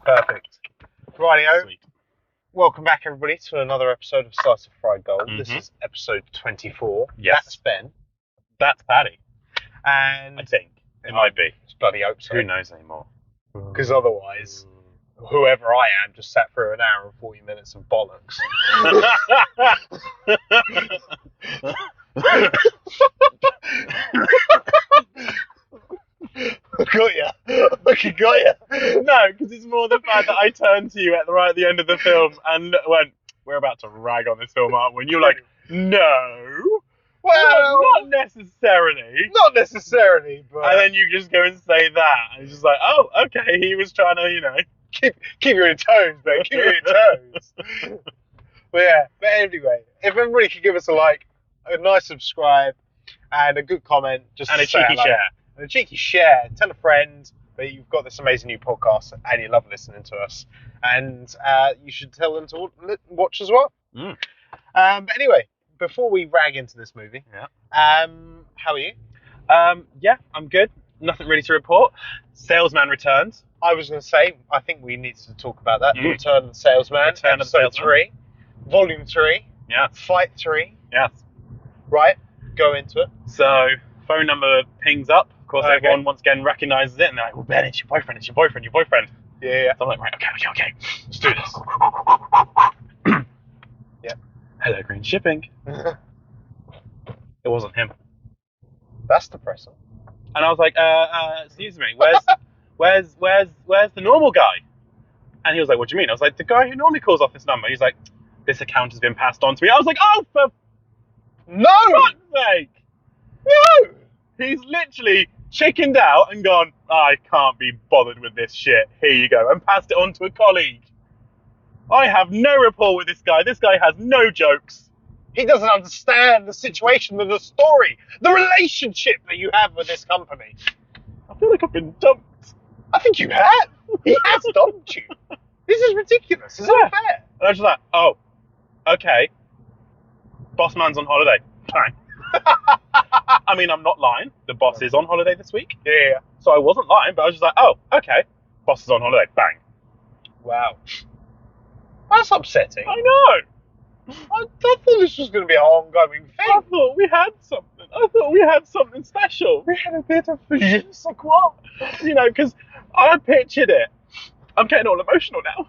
Perfect. Rightio. Sweet. Welcome back, everybody, to another episode of Slice of Fried Gold. Mm-hmm. This is episode 24. Yes. That's Ben. That's Paddy. And I think. It might be. Just bloody hope so. Who knows anymore? Because otherwise, whoever I am just sat through an hour and 40 minutes of bollocks. Got ya. Okay, got ya. No, because it's more the fact that I turned to you right at the end of the film and went, "We're about to rag on this film, aren't we?" And you're like, "No, Well, not necessarily." not necessarily, but And then you just go and say that, and it's just like, "Oh, okay." He was trying to, keep you on your toes, mate. Keep you on your toes. But anyway, if everybody could give us a like, a nice subscribe, and a good comment, just and to a say cheeky hello. share. And a cheeky share, tell a friend that you've got this amazing new podcast and you love listening to us. And you should tell them to watch as well. Mm. But anyway, before we rag into this movie, how are you? Yeah, I'm good. Nothing really to report. Salesman returns. I was going to say, I think we need to talk about that. Mm. Return of the Salesman, Return of the episode Salesman. 3, volume 3, Yeah, fight 3. yeah. Right, go into it. So, phone number pings up. Of course, Okay. everyone once again recognises it, and they're like, "Well, Ben, it's your boyfriend, your boyfriend." Yeah. So I'm like, "Right, okay. Let's do this." Yeah. Hello, Green Shipping. It wasn't him. That's depressing. And I was like, excuse me, where's the normal guy? And he was like, "What do you mean?" I was like, "The guy who normally calls off this number." He's like, "This account has been passed on to me." I was like, "Oh, for No! fuck's sake!" No! He's literally chickened out and gone, "I can't be bothered with this shit. Here you go," and passed it on to a colleague. I have no rapport with this guy. This guy has no jokes. He doesn't understand the situation of the story, the relationship that you have with this company. I feel like I've been dumped. I think you have. He has dumped you. This is ridiculous. It's Yeah. unfair. And I was just like, "Oh, okay. Boss man's on holiday." Fine. I mean, I'm not lying. The boss is on holiday this week. Yeah. So I wasn't lying, but I was just like, "Oh, okay. Boss is on holiday." Bang. Wow. That's upsetting. I know. I thought this was going to be an ongoing I thing. thought we had something. I thought we had something special. We had a bit of je ne sais quoi. Because I pictured it. I'm getting all emotional now.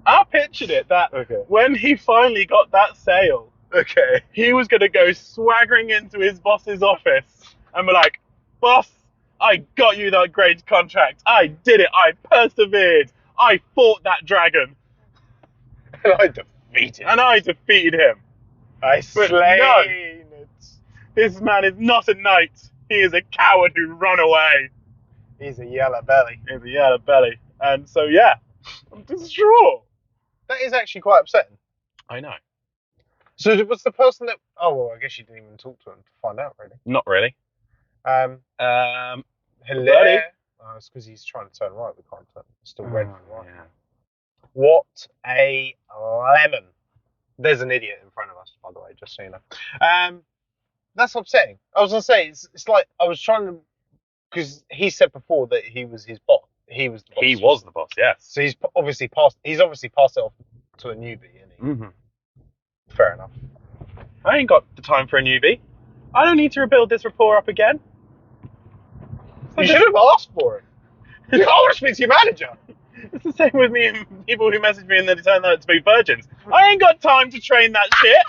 I pictured it that Okay. when he finally got that sale, Okay. he was going to go swaggering into his boss's office and be like, "Boss, I got you that great contract. I did it. I persevered. I fought that dragon. And I defeated And I defeated him. I But slain no. it. This man is not a knight. He is a coward who ran away. He's a yellow belly. He's a yellow belly. And so, yeah, I'm distraught. That is actually quite upsetting. I know. So it was the person that... Oh, well, I guess you didn't even talk to him to find out, really. Not really. Hello. Buddy. Oh, it's because he's trying to turn right. We can't turn. It's still red for right. Yeah. What a lemon. There's an idiot in front of us, by the way, just so you know. That's upsetting. I was going to say, it's like I was trying to... Because he said before that he was his boss. He was the boss. He was the boss, yes. So he's obviously passed it off to a newbie, isn't he? Mm-hmm. Fair enough. I ain't got the time for a newbie. I don't need to rebuild this rapport up again. You should have asked for it. You can't speak to your manager. It's the same with me and people who message me and then turn out to be virgins. I ain't got time to train that shit.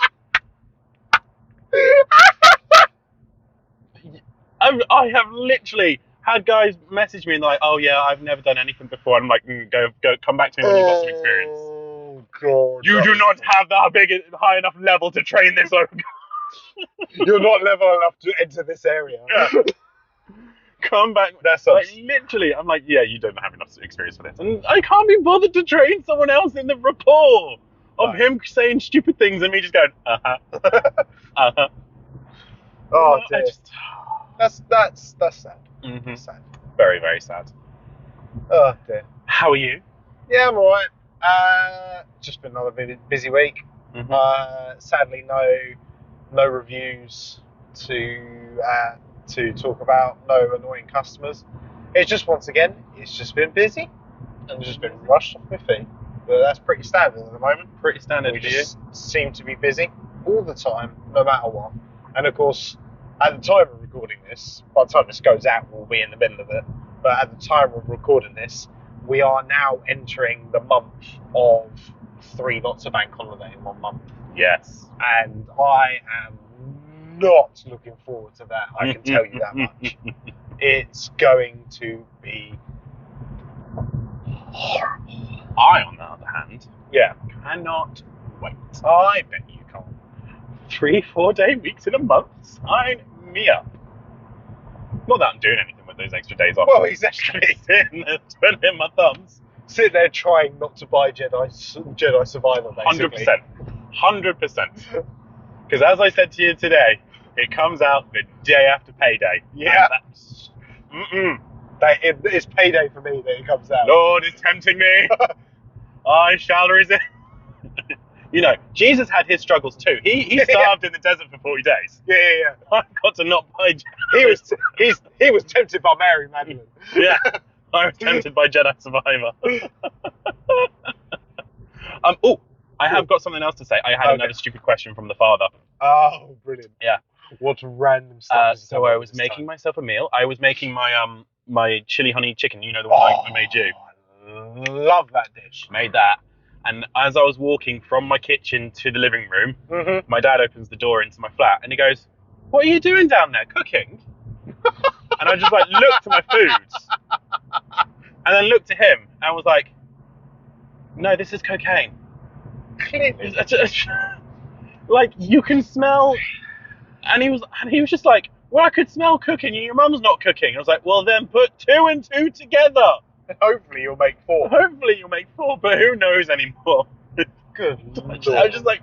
I have literally had guys message me and they're like, "Oh yeah, I've never done anything before." And I'm like, go, come back to me when you've got some experience. Oh God! You do not have that high enough level to train this over. You're not level enough to enter this area. Yeah. Come back. That's like literally. I'm like, yeah, you don't have enough experience for this, and I can't be bothered to train someone else in the rapport of Right. him saying stupid things and me just going, Oh dear. I just, That's sad. Mhm. Sad. Very, very sad. Oh dear. How are you? Yeah, I'm alright. Just been another busy week. Mhm. Sadly, no reviews to talk about. No annoying customers. It's just once again, it's just been busy. and just been rushed off my feet. But that's pretty standard at the moment. Pretty standard We for you. just seem to be busy all the time, no matter what. And of course, at the time of recording this, by the time this goes out, we'll be in the middle of it. But at the time of recording this, we are now entering the month of 3 lots of bank holiday in 1 month. Yes. And I am not looking forward to that, I can tell you that much. It's going to be horrible. I, on the other hand, Yeah, cannot wait. I bet you can't. 3-4 day weeks in a month. Sign me up. Not that I'm doing anything with those extra days off. Well, exactly. Sitting there twiddling my thumbs. Sit there trying not to buy Jedi Survivor, basically. 100%. Because as I said to you today, it comes out the day after payday. Yeah. And It's payday for me that it comes out. Lord is tempting me. I shall resist. You know, Jesus had his struggles too. He starved in the desert for 40 days. Yeah. I've got to not buy. He was tempted by Mary Magdalene. Yeah, I was tempted by Jedi Survivor. I have got something else to say. I had another stupid question from the father. Oh, brilliant. Yeah. What random stuff is So I was making myself a meal. I was making my chili honey chicken. You know, the one I made you. I love that dish. Made that. And as I was walking from my kitchen to the living room, Mm-hmm. my dad opens the door into my flat and he goes, "What are you doing down there? Cooking?" And I just like looked at my foods and then looked at him and was like, "No, this is cocaine." Clearly. Like, you can smell. And he was just like, "Well, I could smell cooking. Your mum's not cooking." I was like, "Well, then put 2 and 2 together. Hopefully you'll make 4. Hopefully you'll make 4, but who knows anymore." Good I was just like,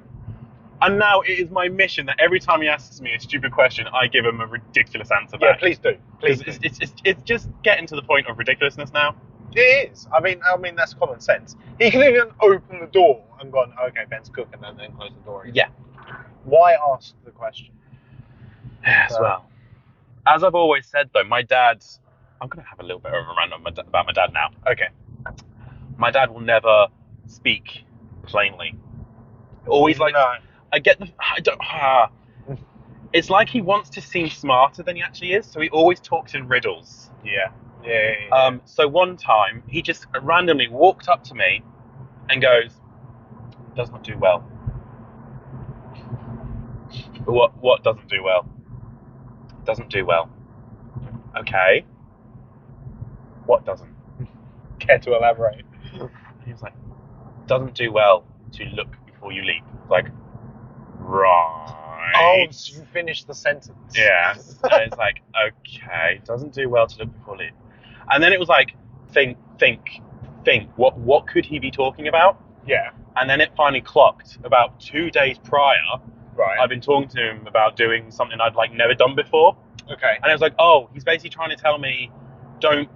and now it is my mission that every time he asks me a stupid question, I give him a ridiculous answer Yeah, back. please do. Please do. It's just getting to the point of ridiculousness now. It is. I mean, that's common sense. He can even open the door and go, "Okay, Ben's cooking," and then close the door again. Yeah. Why ask the question? As well. As I've always said, though, my dad. I'm going to have a little bit of a rant about my dad now. Okay. My dad will never speak plainly. Always like. No. I get the. I don't. It's like he wants to seem smarter than he actually is, so he always talks in riddles. Yeah. So one time, he just randomly walked up to me and goes, "Does not do well." What doesn't do well? Doesn't do well. Okay. What doesn't? Care to elaborate? He was like, "Doesn't do well to look before you leap." Like, right. Oh, so you finished the sentence. Yeah. And it's like, okay, doesn't do well to look before leap. And then it was like, think. What could he be talking about? Yeah. And then it finally clocked. About 2 days prior, Right. I've been talking to him about doing something I'd like never done before. Okay. And I was like, oh, he's basically trying to tell me, don't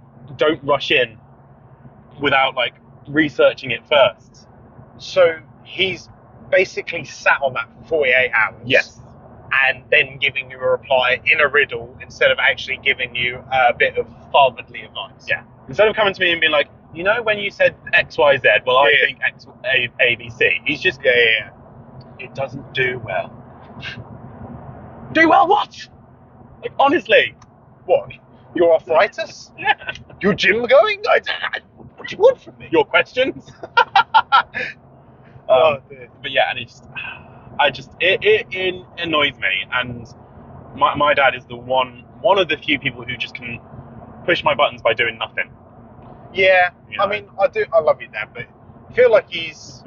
rush in without like researching it first. So he's basically sat on that for 48 hours. Yes. And then giving you a reply in a riddle instead of actually giving you a bit of fatherly advice. Yeah. Instead of coming to me and being like, you know, when you said X, Y, Z, well, I Yeah. think X, A, B, C. He's just, Yeah. it doesn't do well. Do well what? Like, honestly. What? Your arthritis? Yeah. Your gym going? What do you want from me? Your questions? Oh, dear. But yeah, and it annoys me, and my dad is the one of the few people who just can push my buttons by doing nothing. Yeah, You know? I mean, I love your dad, but I feel like he's.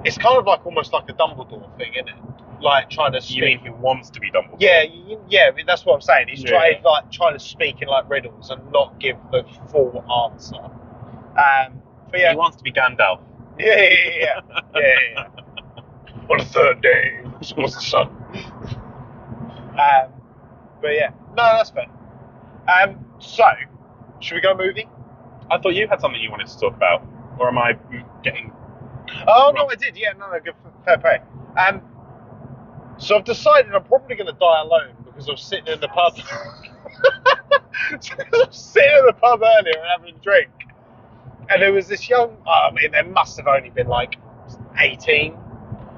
It's kind of like almost like a Dumbledore thing, isn't it? Like trying to speak. You mean he wants to be Dumbledore? Yeah. I mean, that's what I'm saying. He's Yeah. trying to speak in like riddles and not give the full answer. But yeah, He wants to be Gandalf. yeah. On the third day, was the sun. But yeah, no, that's fair. So, should we go movie? I thought you had something you wanted to talk about, or am I getting? Oh no, Right. I did. Yeah, no, good, fair play. So I've decided I'm probably going to die alone because I was sitting in the pub. I was sitting in the pub earlier and having a drink, And there was this young, I mean, there must have only been like 18,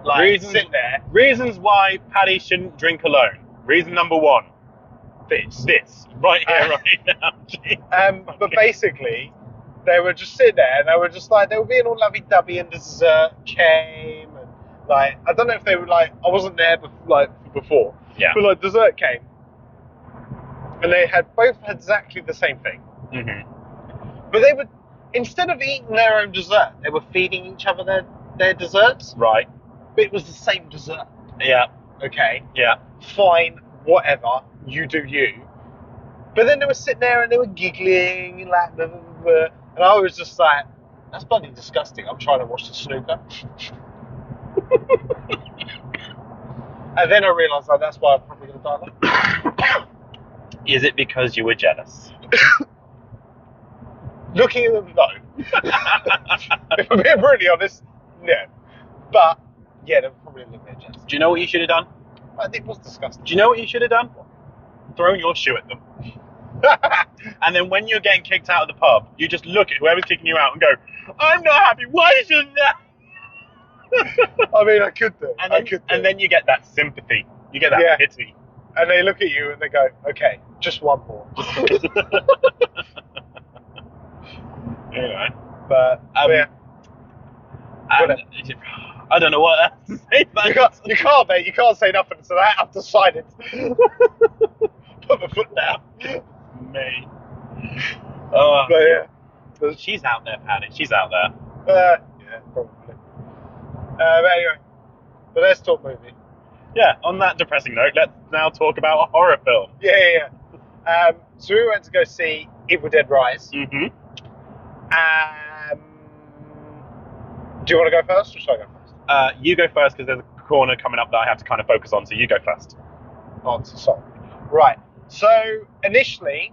like sitting there. Reasons why Paddy shouldn't drink alone. Reason number 1. This. Right here, right now. But basically, they were just sitting there and they were just like, they were being all lovey-dovey and the dessert came. And like, I don't know if they were like, I wasn't there before. Yeah. But like, dessert came. And they both had exactly the same thing. Mm-hmm. But they would, instead of eating their own dessert, they were feeding each other their desserts. Right. But it was the same dessert. Yeah. Okay. Yeah. Fine, whatever, you do you. But then they were sitting there and they were giggling and like, blah, blah, blah, blah. And I was just like, that's bloody disgusting. I'm trying to watch the snooker. And then I realised like, that's why I'm probably going to die like. Is it because you were jealous? Looking at them, no. If I'm being brutally honest, no. But, yeah, they're probably a little bit jealous. Do you know what you should have done? It was disgusting. Do you know what you should have done? Throw your shoe at them. And then when you're getting kicked out of the pub, you just look at whoever's kicking you out and go, I'm not happy, why shouldn't that? I mean, I could do. And then you get that sympathy. You get that pity. And they look at you and they go, okay, just one more. Anyway. But, yeah. And I don't know what else to say. You can't, mate. You can't say nothing to that. I've decided. Put my foot down. Me. Oh, but yeah. She's out there, Paddy. She's out there. Yeah, probably. But anyway. But let's talk movie. Yeah, on that depressing note, let's now talk about a horror film. Yeah. So we went to go see Evil Dead Rise. Mm-hmm. Do you want to go first, or should I go first? You go first, because there's a corner coming up that I have to kind of focus on, so you go first. Oh, sorry. Right. So, initially,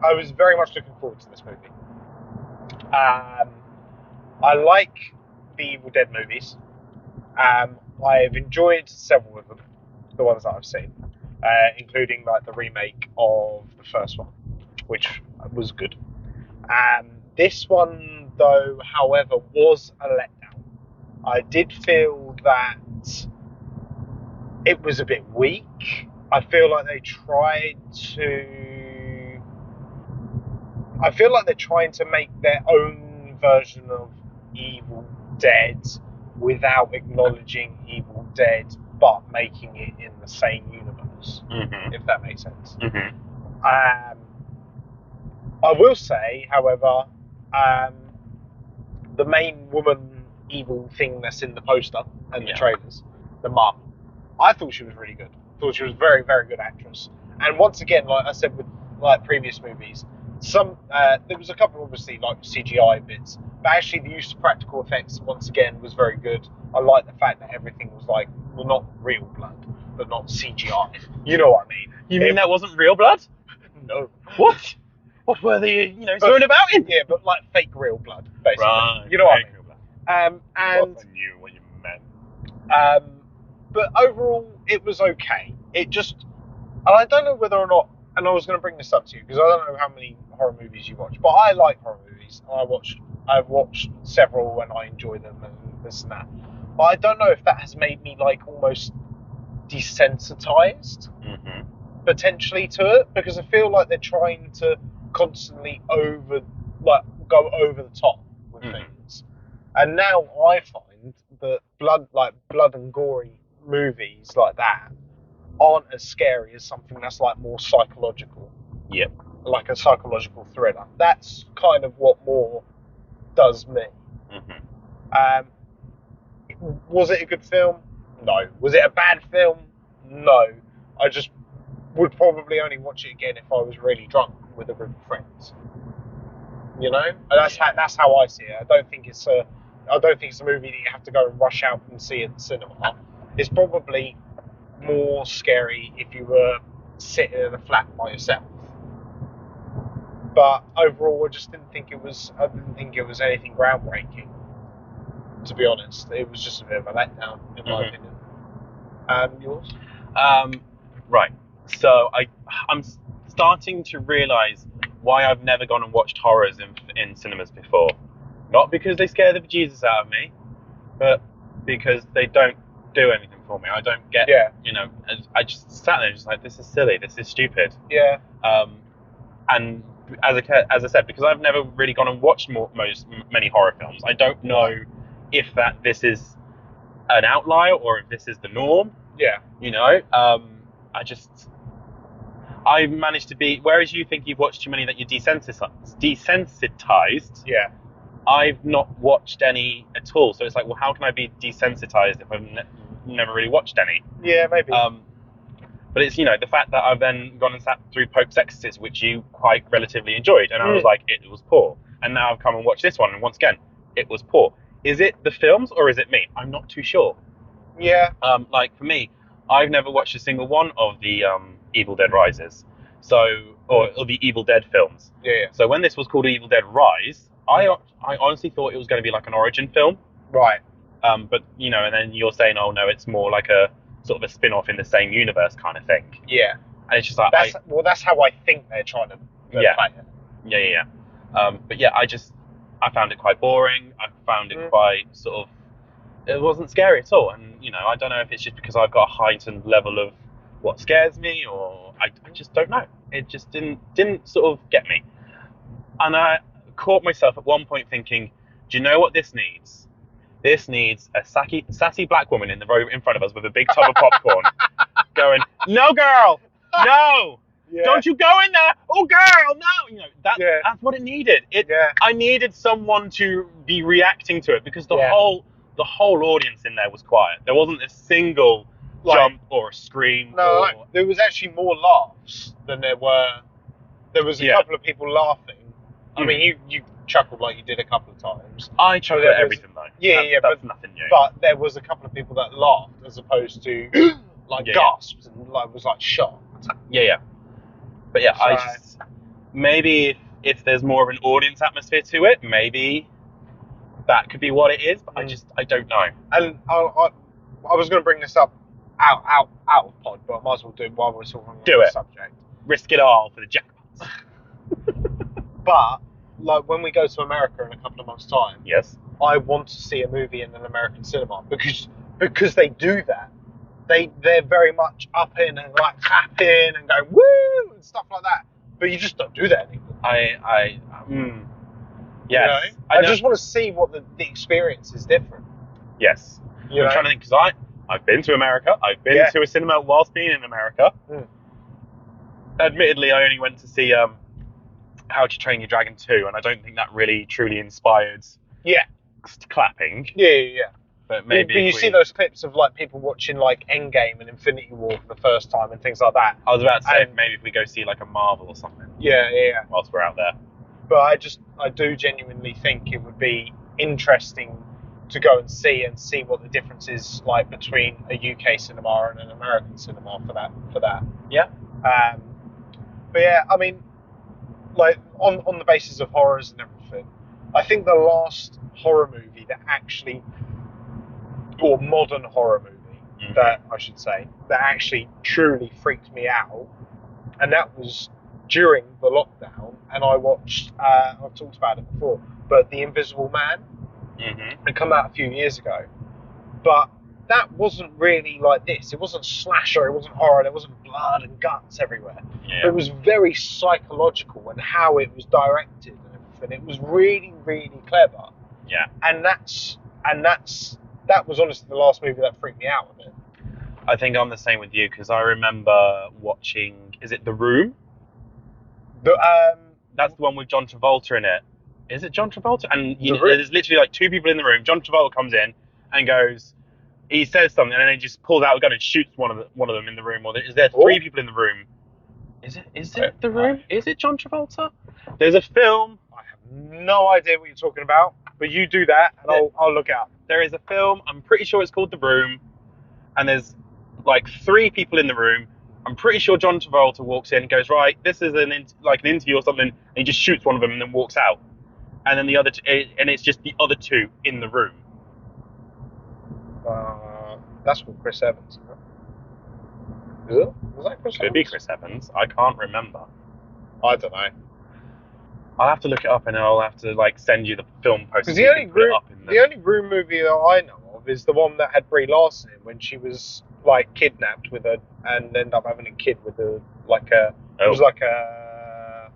I was very much looking forward to this movie. I like the Evil Dead movies. I've enjoyed several of them, the ones that I've seen, including like the remake of the first one, which was good. This one, though, however, was a letdown. I did feel that it was a bit weak. I feel like they're trying to make their own version of Evil Dead without acknowledging Evil Dead, but making it in the same universe, if that makes sense. Mm-hmm. I will say, however, the main woman evil thing that's in the poster and the trailers, the mum, I thought she was really good. I thought she was a very, very good actress. And once again, like I said with like previous movies, there was a couple obviously like CGI bits, but actually the use of practical effects once again was very good. I like the fact that everything was like, well, not real blood, but not CGI. You know what I mean? You mean that wasn't real blood? No. What? What were they, throwing about in? Yeah, but like fake real blood, basically. Right. You know what I mean? Real blood. And I knew what you meant. but overall, it was okay. It just, and I don't know whether or not, and I was going to bring this up to you because I don't know how many horror movies you watch, but I like horror movies. I've watched several and I enjoy them and this and that. But I don't know if that has made me like almost desensitized potentially to it, because I feel like they're trying to constantly go over the top with things. And now I find that blood and gory movies like that aren't as scary as something that's like more psychological. Yep. Like a psychological thriller. That's kind of what more does me. Was it a good film? No. Was it a bad film? No. I just would probably only watch it again if I was really drunk with a group of friends. You know? And that's how I see it. I don't think it's a movie that you have to go and rush out and see at the cinema. It's probably more scary if you were sitting in a flat by yourself. But overall, I just didn't think it was anything groundbreaking. To be honest, it was just a bit of a letdown, in my opinion. Yours? Right. So I'm starting to realise why I've never gone and watched horrors in cinemas before. Not because they scare the bejesus out of me, but because they don't do anything for me. I don't get, Yeah. I just sat there just like, this is silly, this is stupid. Yeah. And as I said, because I've never really gone and watched many horror films, I don't know if this is an outlier or if this is the norm. Yeah. I managed to be, whereas you think you've watched too many that you're desensitized. Yeah. I've not watched any at all, so it's like, well, how can I be desensitized if I've never really watched any? Yeah, maybe. But it's, the fact that I've then gone and sat through Pope's Exorcist, which you quite relatively enjoyed, and I was like, it was poor. And now I've come and watched this one, and once again, it was poor. Is it the films or is it me? I'm not too sure. Yeah. Like for me, I've never watched a single one of the Evil Dead Rises, or the Evil Dead films. Yeah. So when this was called Evil Dead Rise, I honestly thought it was going to be like an origin film. Right. But and then you're saying, oh no, it's more like a sort of a spin-off in the same universe kind of thing. Yeah. And it's just like that's how I think they're trying to play it. Yeah. But yeah, I found it quite boring. I found it quite sort of. It wasn't scary at all, and I don't know if it's just because I've got a heightened level of what scares me, or I just don't know. It just didn't sort of get me, and I caught myself at one point thinking, do you know what this needs? This needs a sassy black woman in the row in front of us with a big tub of popcorn, going, "No, girl, no, don't you go in there! Oh, girl, no!" That's what it needed. I needed someone to be reacting to it because the whole audience in there was quiet. There wasn't a single jump or a scream. No, there was actually more laughs than there were. There was a couple of people laughing. I mean, you chuckled like you did a couple of times. I chuckled at everything though. That's nothing new. But there was a couple of people that laughed as opposed to gasps and was like shocked. Yeah. But yeah, so, maybe if there's more of an audience atmosphere to it, maybe that could be what it is. But I don't know. And I was going to bring this up out of pod, but I might as well do it while we're talking on the subject. Risk it all for the jackpots. But like when we go to America in a couple of months' time, yes, I want to see a movie in an American cinema because they do that. They're very much up in and like clapping and going woo and stuff like that. But you just don't do that anymore. Yes. I just want to see what the experience is different. Yes. I'm trying to think because I've been to America. I've been to a cinema whilst being in America. Admittedly, I only went to see How to Train Your Dragon 2, and I don't think that really truly inspired clapping. Yeah. But maybe. But you see those clips of like people watching like Endgame and Infinity War for the first time and things like that. I was about to say maybe if we go see like a Marvel or something. Yeah. Whilst we're out there. But I do genuinely think it would be interesting to go and see what the difference is like between a UK cinema and an American cinema for that. Yeah. But yeah, I mean, like on the basis of horrors and everything, I think the last horror movie that actually, or modern horror movie that I should say, that actually truly freaked me out, and that was during the lockdown, and I watched, I've talked about it before, but The Invisible Man. It came out a few years ago, but that wasn't really like this. It wasn't slasher, it wasn't horror, there wasn't blood and guts everywhere. Yeah. It was very psychological and how it was directed and everything. It was really, really clever. Yeah. And that was honestly the last movie that freaked me out with it. I think I'm the same with you because I remember watching. Is it The Room? That's the one with John Travolta in it. Is it John Travolta? And there's literally like two people in the room. John Travolta comes in and goes. He says something and then he just pulls out a gun and shoots one of them in the room. Or is there three people in the room? Is it The Room? Is it John Travolta? There's a film. I have no idea what you're talking about, but you do that and I'll look it up. There is a film. I'm pretty sure it's called The Room, and there's like three people in the room. I'm pretty sure John Travolta walks in and goes, right, this is an interview or something, and he just shoots one of them and then walks out. And then the other and it's just the other two in the room. That's called Chris Evans, isn't it? Was that Chris Evans? Could be Chris Evans. I can't remember. I don't know. I'll have to look it up, and I'll have to like send you the film poster. Because so you can put it up in the only Room movie that I know of is the one that had Brie Larson in when she was like kidnapped with a and ended up having a kid with a like a it was like a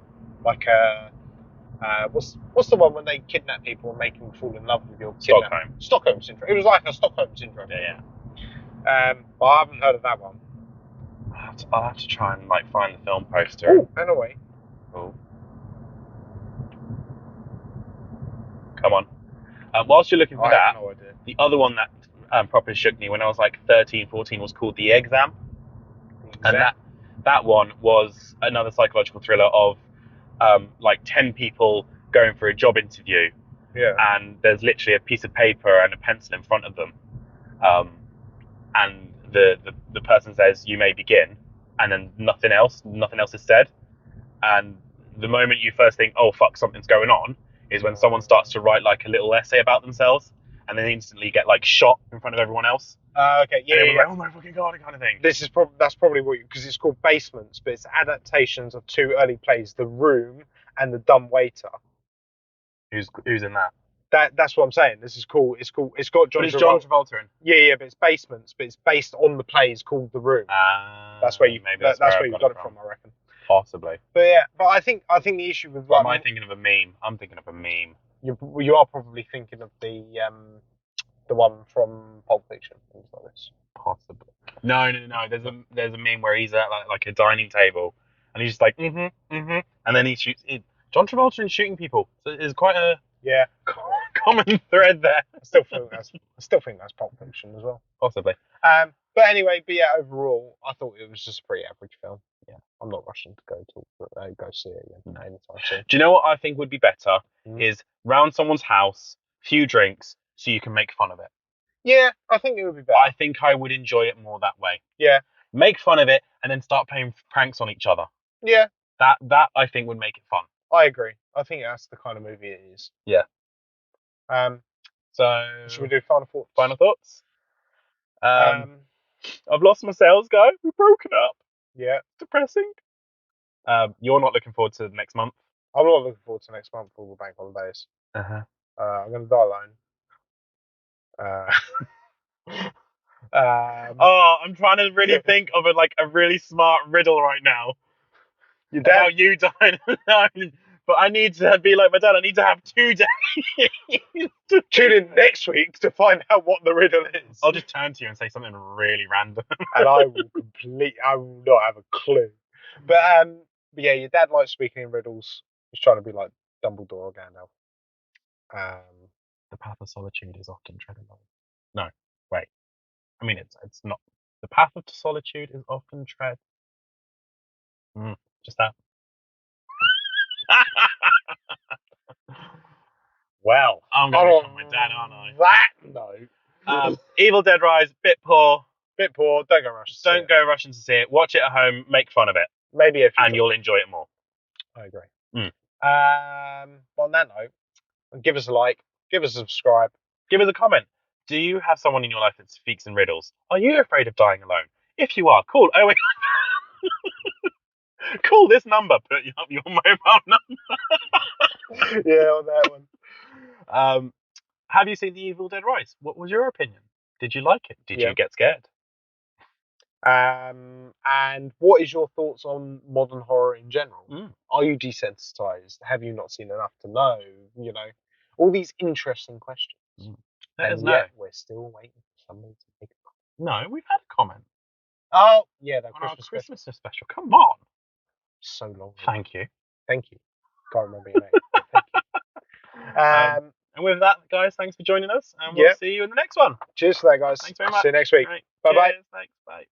what's the one when they kidnap people and make them fall in love with your kidnap? Stockholm syndrome. It was like a Stockholm syndrome. Yeah. But I haven't heard of that one. I'll have to try and like find the film poster. Oh, anyway. Oh. Come on. Whilst you're looking for that, no idea. the other one that properly shook me when I was like 13, 14 was called The Exam. And that one was another psychological thriller of like 10 people going for a job interview. Yeah. And there's literally a piece of paper and a pencil in front of them. And the person says, "You may begin," and then nothing else is said. And the moment you first think, "Oh fuck, something's going on," is when someone starts to write like a little essay about themselves, and then instantly get like shot in front of everyone else. Okay, yeah, and like, oh my fucking god, kind of thing. That's probably what because it's called Basements, but it's adaptations of two early plays, The Room and The Dumb Waiter. Who's in that? That's what I'm saying. This is cool. It's got John Travolta in. Yeah, but it's Basements, but it's based on the plays called The Room. That's where you that's where you got it from, I reckon. Possibly. But yeah, but I think the issue with am I thinking of a meme? I'm thinking of a meme. You are probably thinking of the one from Pulp Fiction, things like this. Possibly. No. There's a meme where he's at like a dining table, and he's just like and then he shoots. John Travolta is shooting people. So it's quite a common thread there. I still think that's Pulp Fiction as well. Possibly. But anyway, overall, I thought it was just a pretty average film. Yeah, I'm not rushing to go see it again anytime soon. Do you know what I think would be better? Is round someone's house, few drinks, so you can make fun of it. Yeah, I think it would be better. I think I would enjoy it more that way. Yeah. Make fun of it and then start playing pranks on each other. Yeah. That I think would make it fun. I agree. I think that's the kind of movie it is. Yeah. So should we do final thoughts? Final thoughts. I've lost my sales guy. We've broken up. Yeah. Depressing. You're not looking forward to next month? I'm not looking forward to next month for all the bank holidays. I'm going to die alone. I'm trying to really think of a really smart riddle right now. Your dad? About you dying alone. But I need to be like my dad. I need to have 2 days. Tune in next week to find out what the riddle is. I'll just turn to you and say something really random. And I will not have a clue. But yeah, your dad likes speaking in riddles. He's trying to be like Dumbledore or Gandalf. The path of solitude is often tread alone. No, wait. I mean, it's not. The path of solitude is often tread. Just that. Well, I'm going to become my dad, aren't I? That note. Evil Dead Rise, bit poor. Don't go rushing to see it. Watch it at home. Make fun of it. Maybe and you'll enjoy it more. I agree. On that note, give us a like, give us a subscribe, give us a comment. Do you have someone in your life that speaks in riddles? Are you afraid of dying alone? If you are, call call this number. Put up your mobile number. Yeah, on that one. Have you seen The Evil Dead Rise? What was your opinion? Did you like it? Did you get scared? And what is your thoughts on modern horror in general? Are you desensitized? Have you not seen enough to know? You know, all these interesting questions. Let us know. We're still waiting for somebody to make a comment. No, we've had a comment. Oh, yeah, that Christmas special. Come on. So long. Thank you. Can't remember your name. Thank you. And with that, guys, thanks for joining us, and we'll see you in the next one. Cheers for that, guys. Thanks very much. See you next week. Right. Bye-bye. Thanks. Bye.